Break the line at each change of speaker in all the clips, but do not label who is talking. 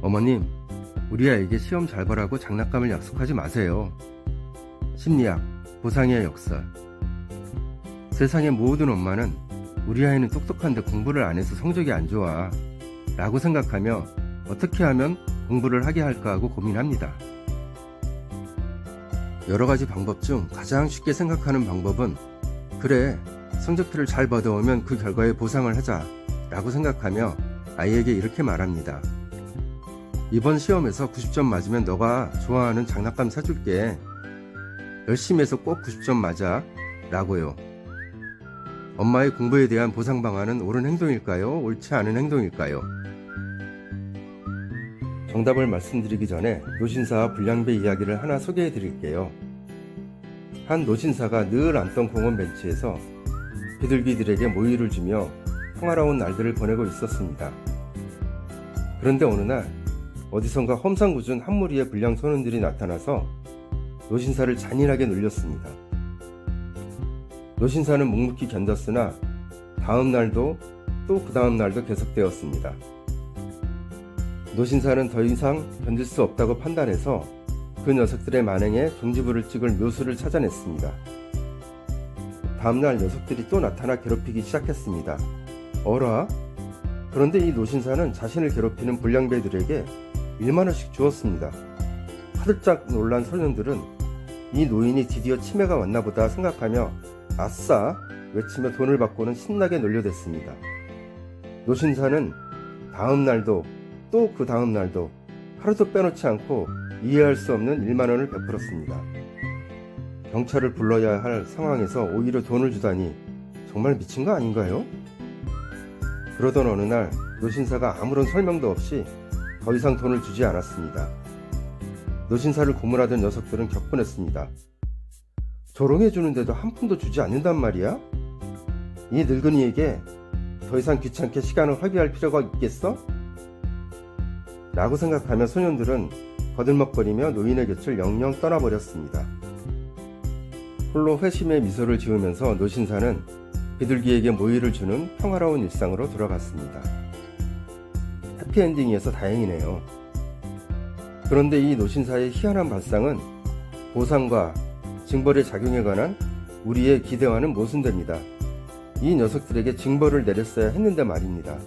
어머님, 우리 아이에게 시험 잘 보라고 장난감을 약속하지 마세요. 심리학, 보상의 역설. 세상의 모든 엄마는 우리 아이는 똑똑한데 공부를 안 해서 성적이 안 좋아 라고 생각하며 어떻게 하면 공부를 하게 할까 하고 고민합니다. 여러가지 방법 중 가장 쉽게 생각하는 방법은 그래, 성적표를 잘 받아오면 그 결과에 보상을 하자 라고 생각하며 아이에게 이렇게 말합니다. 이번 시험에서 90점 맞으면 너가 좋아하는 장난감 사줄게. 열심히 해서 꼭 90점 맞아 라고요. 엄마의 공부에 대한 보상 방안은 옳은 행동일까요? 옳지 않은 행동일까요? 정답을 말씀드리기 전에 노신사와 불량배 이야기를 하나 소개해 드릴게요. 한 노신사가 늘 앉던 공원 벤치에서 비둘기들에게 모이를 주며 평화로운 날들을 보내고 있었습니다. 그런데 어느 날 어디선가 험상궂은 한 무리의 불량 소년들이 나타나서 노신사를 잔인하게 놀렸습니다. 노신사는 묵묵히 견뎠으나 다음 날도 또 그 다음 날도 계속되었습니다. 노신사는 더 이상 견딜 수 없다고 판단해서 그 녀석들의 만행에 종지부를 찍을 묘수를 찾아냈습니다. 다음날 녀석들이 또 나타나 괴롭히기 시작했습니다. 어라? 그런데 이 노신사는 자신을 괴롭히는 불량배들에게 1만원씩 주었습니다. 화들짝 놀란 소년들은 이 노인이 드디어 치매가 왔나보다 생각하며 아싸! 외치며 돈을 받고는 신나게 놀려댔습니다. 노신사는 다음 날도 또 그 다음 날도 하루도 빼놓지 않고 이해할 수 없는 1만원을 베풀었습니다. 경찰을 불러야 할 상황에서 오히려 돈을 주다니 정말 미친 거 아닌가요? 그러던 어느 날 노신사가 아무런 설명도 없이 더 이상 돈을 주지 않았습니다. 노신사를 고문하던 녀석들은 격분했습니다. 조롱해주는데도 한 푼도 주지 않는단 말이야? 이 늙은이에게 더 이상 귀찮게 시간을 허비할 필요가 있겠어? 라고 생각하며 소년들은 거들먹거리며 노인의 곁을 영영 떠나버렸습니다. 홀로 회심의 미소를 지으면서 노신사는 비둘기에게 모이를 주는 평화로운 일상으로 돌아갔습니다. 해피엔딩이어서 다행이네요. 그런데 이 노신사의 희한한 발상은 보상과 징벌의 작용에 관한 우리의 기대와는 모순됩니다. 이 녀석들에게 징벌을 내렸어야 했는데 말입니다.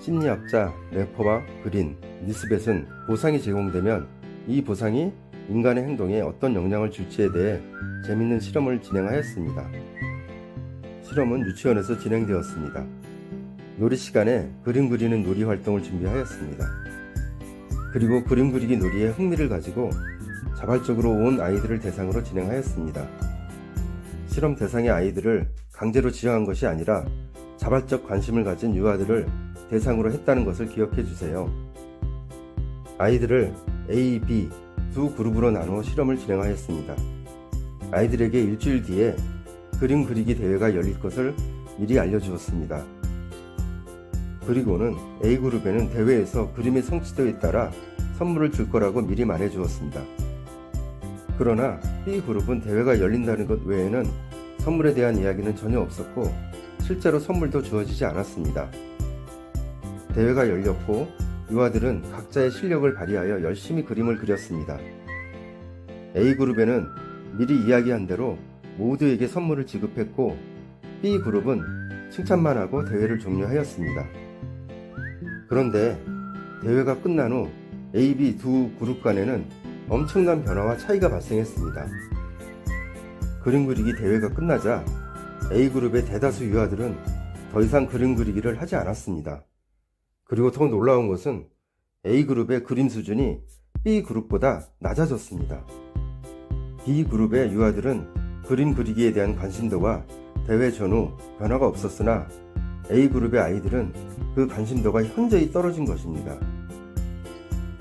심리학자 래퍼와 그린, 니스벳은 보상이 제공되면 이 보상이 인간의 행동에 어떤 영향을 줄지에 대해 재밌는 실험을 진행하였습니다. 실험은 유치원에서 진행되었습니다. 놀이 시간에 그림 그리는 놀이 활동을 준비하였습니다. 그리고 그림 그리기 놀이에 흥미를 가지고 자발적으로 온 아이들을 대상으로 진행하였습니다. 실험 대상의 아이들을 강제로 지정한 것이 아니라 자발적 관심을 가진 유아들을 대상으로 했다는 것을 기억해 주세요. 아이들을 A, B 두 그룹으로 나누어 실험을 진행하였습니다. 아이들에게 일주일 뒤에 그림 그리기 대회가 열릴 것을 미리 알려주었습니다. 그리고는 A그룹에는 대회에서 그림의 성취도에 따라 선물을 줄 거라고 미리 말해주었습니다. 그러나 B그룹은 대회가 열린다는 것 외에는 선물에 대한 이야기는 전혀 없었고 실제로 선물도 주어지지 않았습니다. 대회가 열렸고 유아들은 각자의 실력을 발휘하여 열심히 그림을 그렸습니다. A그룹에는 미리 이야기한 대로 모두에게 선물을 지급했고 B그룹은 칭찬만 하고 대회를 종료하였습니다. 그런데 대회가 끝난 후 A, B 두 그룹 간에는 엄청난 변화와 차이가 발생했습니다. 그림 그리기 대회가 끝나자 A그룹의 대다수 유아들은 더 이상 그림 그리기를 하지 않았습니다. 그리고 더 놀라운 것은 A그룹의 그림 수준이 B그룹보다 낮아졌습니다. B그룹의 유아들은 그림 그리기에 대한 관심도가 대회 전후 변화가 없었으나 A그룹의 아이들은 그 관심도가 현저히 떨어진 것입니다.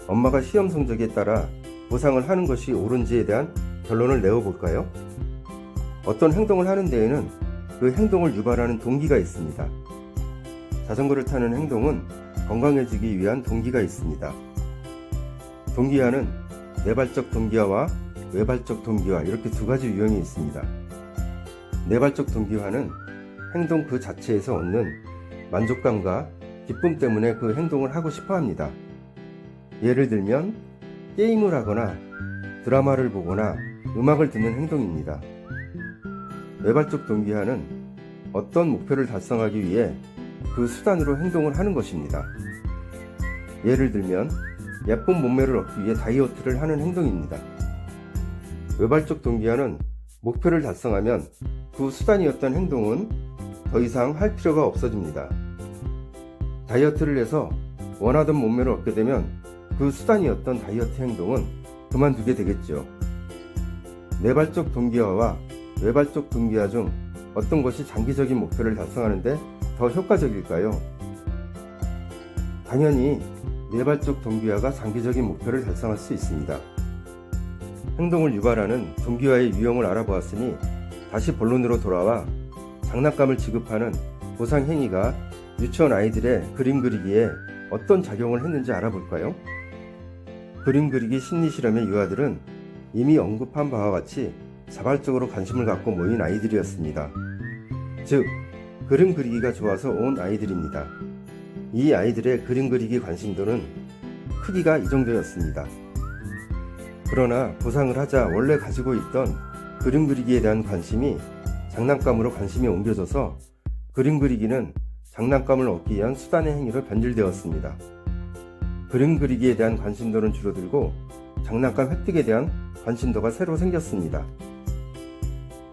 엄마가 시험 성적에 따라 보상을 하는 것이 옳은지에 대한 결론을 내어볼까요? 어떤 행동을 하는 데에는 그 행동을 유발하는 동기가 있습니다. 자전거를 타는 행동은 건강해지기 위한 동기가 있습니다. 동기화는 내발적 동기화와 외발적 동기화 이렇게 두 가지 유형이 있습니다. 내발적 동기화는 행동 그 자체에서 얻는 만족감과 기쁨 때문에 그 행동을 하고 싶어 합니다. 예를 들면 게임을 하거나 드라마를 보거나 음악을 듣는 행동입니다. 외발적 동기화는 어떤 목표를 달성하기 위해 그 수단으로 행동을 하는 것입니다. 예를 들면 예쁜 몸매를 얻기 위해 다이어트를 하는 행동입니다. 외발적 동기화는 목표를 달성하면 그 수단이었던 행동은 더 이상 할 필요가 없어집니다. 다이어트를 해서 원하던 몸매를 얻게 되면 그 수단이었던 다이어트 행동은 그만두게 되겠죠. 내발적 동기화와 외발적 동기화 중 어떤 것이 장기적인 목표를 달성하는데 더 효과적일까요? 당연히 내발적 동기화가 장기적인 목표를 달성할 수 있습니다. 행동을 유발하는 동기화의 유형을 알아보았으니 다시 본론으로 돌아와 장난감을 지급하는 보상 행위가 유치원 아이들의 그림 그리기에 어떤 작용을 했는지 알아볼까요? 그림 그리기 심리 실험의 유아들은 이미 언급한 바와 같이 자발적으로 관심을 갖고 모인 아이들이었습니다. 즉, 그림 그리기가 좋아서 온 아이들입니다. 이 아이들의 그림 그리기 관심도는 크기가 이 정도였습니다. 그러나 보상을 하자 원래 가지고 있던 그림 그리기에 대한 관심이 장난감으로 관심이 옮겨져서 그림 그리기는 장난감을 얻기 위한 수단의 행위로 변질되었습니다. 그림 그리기에 대한 관심도는 줄어들고 장난감 획득에 대한 관심도가 새로 생겼습니다.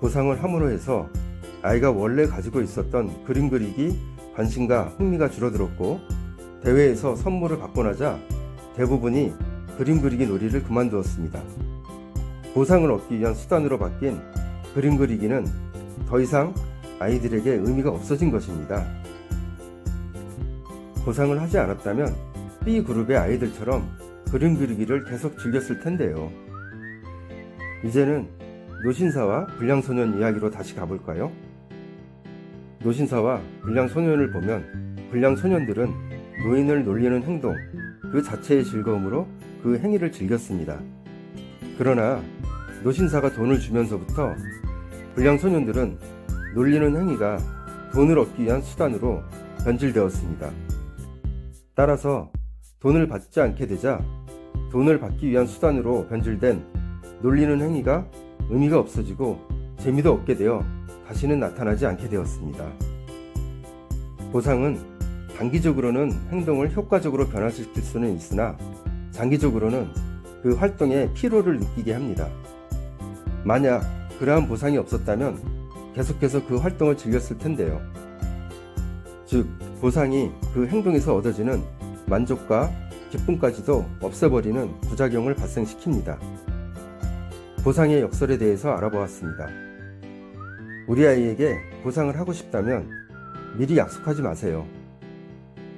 보상을 함으로 해서 아이가 원래 가지고 있었던 그림 그리기 관심과 흥미가 줄어들었고 대회에서 선물을 받고 나자 대부분이 그림 그리기 놀이를 그만두었습니다. 보상을 얻기 위한 수단으로 바뀐 그림 그리기는 더 이상 아이들에게 의미가 없어진 것입니다. 보상을 하지 않았다면 B그룹의 아이들처럼 그림 그리기를 계속 즐겼을 텐데요. 이제는 노신사와 불량소년 이야기로 다시 가볼까요? 노신사와 불량소년을 보면 불량소년들은 노인을 놀리는 행동 그 자체의 즐거움으로 그 행위를 즐겼습니다. 그러나 노신사가 돈을 주면서부터 불량소년들은 놀리는 행위가 돈을 얻기 위한 수단으로 변질되었습니다. 따라서 돈을 받지 않게 되자 돈을 받기 위한 수단으로 변질된 놀리는 행위가 의미가 없어지고 재미도 없게 되어 다시는 나타나지 않게 되었습니다. 보상은 단기적으로는 행동을 효과적으로 변화시킬 수는 있으나 장기적으로는 그 활동에 피로를 느끼게 합니다. 만약 그러한 보상이 없었다면 계속해서 그 활동을 즐겼을 텐데요. 즉, 보상이 그 행동에서 얻어지는 만족과 기쁨까지도 없애버리는 부작용을 발생시킵니다. 보상의 역설에 대해서 알아보았습니다. 우리 아이에게 보상을 하고 싶다면 미리 약속하지 마세요.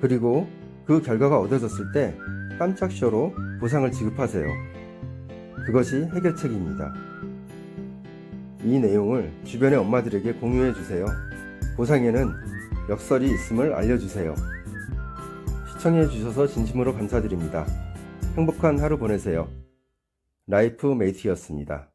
그리고 그 결과가 얻어졌을 때 깜짝 쇼로 보상을 지급하세요. 그것이 해결책입니다. 이 내용을 주변의 엄마들에게 공유해 주세요. 보상에는 역설이 있음을 알려주세요. 시청해 주셔서 진심으로 감사드립니다. 행복한 하루 보내세요. 라이프 메이트였습니다.